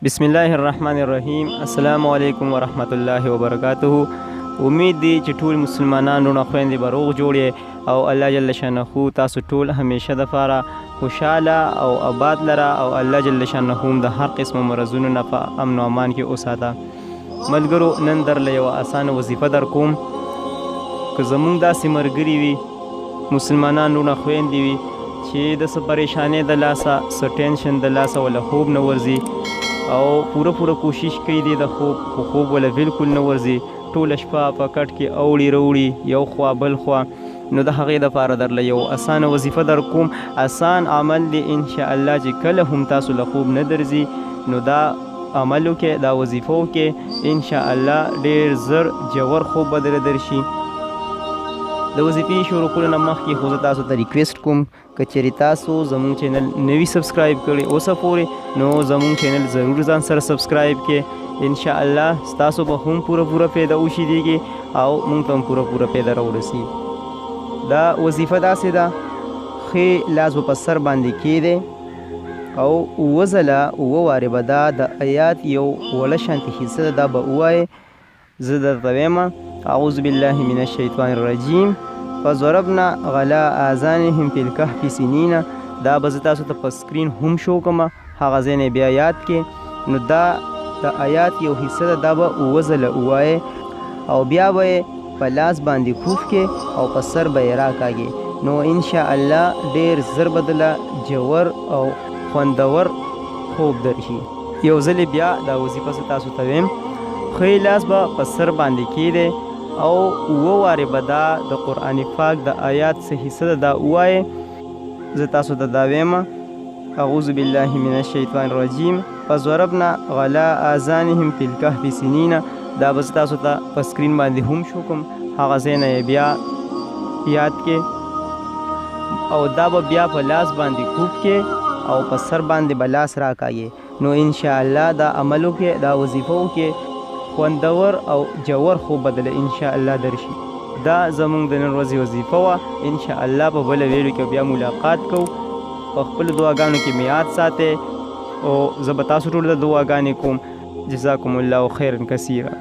بسم الله الرحمن الرحیم. السلام علیکم ورحمت الله وبرکاته. امید دی چې ټول مسلمانان رونه خويندې به روغ جوړې او الله جل شانه تاسو ټول همیشه د پاره خوشاله او آباد لره او الله جل شانه د هر قسم مرزونو نه په امن او امان کې اوساته. ملګرو نن درله یو اسانه وظیفه در کوم. که زمونږ داسې ملګري وي مسلمانان رونه خويندې وي چې د څه پریشانۍ د لاسه څه ټینشن د لاسه ولا خوب نه ورځي او پوره کوشش کوي دی د خوب ولا بالکل نه ورځي، ټوله شپه په کټ کې اوړي روړي یو خوا بل خوا، نو د هغې دپاره درله یو اسانه وظیفه در کوم. آسان عمل دی انشاءالله چې کله هم تاسو له خوب نه درځي نو دا عمل وکړئ، دا وظیفه وکړئ، انشاءالله ډېر زر جوور خوب به درله درشي. د وظیفې شروع کولو نه مخکې خو زه تاسو ته ریکویسټ کوم که چېرې تاسو زموږ چینل نوي سبسکرایب کړي اوسه پورې نو زموږ چینل ضرور ځان سره سبسکرایب کړئ. انشاءالله ستاسو به هم پوره پیدا وشیږي او موږ ته هم پوره پیدا راورسي. دا وظیفه داسې ده ښې لاس به په سر باندې کیږدئ او اووه ځله اووه وارې به دا د آیات یو وړه شانتې حصه ده دا به ووایې. زه درته وایم اعوذ بالله من الشیطان الرجیم فضربنا غلا آذانهم فی الکهف سنین. دا به زه تاسو ته په سکرین هم شو کوم، هغه ځای نه بیا یاد کې. نو دا د آیات یو حصه ده دا به اووه ځله ووایې او بیا به یې په لاس باندې کوف کې او په سر به یې راکاږې، نو انشاءالله ډېر زر به دله جوور او خوندور خوب درشي. یو ځلې بیا دا وظیفه زه تاسو ته ویم ښی لاس به په سر باندې کیږدئ او اووه وارې به دا د قرآن پاک د آیات څه حصه ده دا ووایې. زه تاسو ته دا وایم اعوذ بالله من الشیطان الرجیم فضربنا غلا آذانهم فی الکهف سنین. دا به زه تاسو ته په سکرین باندې هم شو کوم، هغه ځای نه یې بیا یاد کې او دا به بیا په لاس باندې کوب کې او په سر باندې به لاس راکاږې، نو انشاءالله دا عمل وکړې، دا وظیفه وکړې، خوندور او جوور خوب بدله انشاءالله درشي. دا زمونږ د نن ورځې وظیفه وه. انشاءالله په بله ویډیو کې بیا ملاقات کوو. په خپلو دعاګانو کې مې یاد ساتئ او زه به تاسو ټولو ته دعاګانې کوم. جزاکم الله خیرا کثیرا.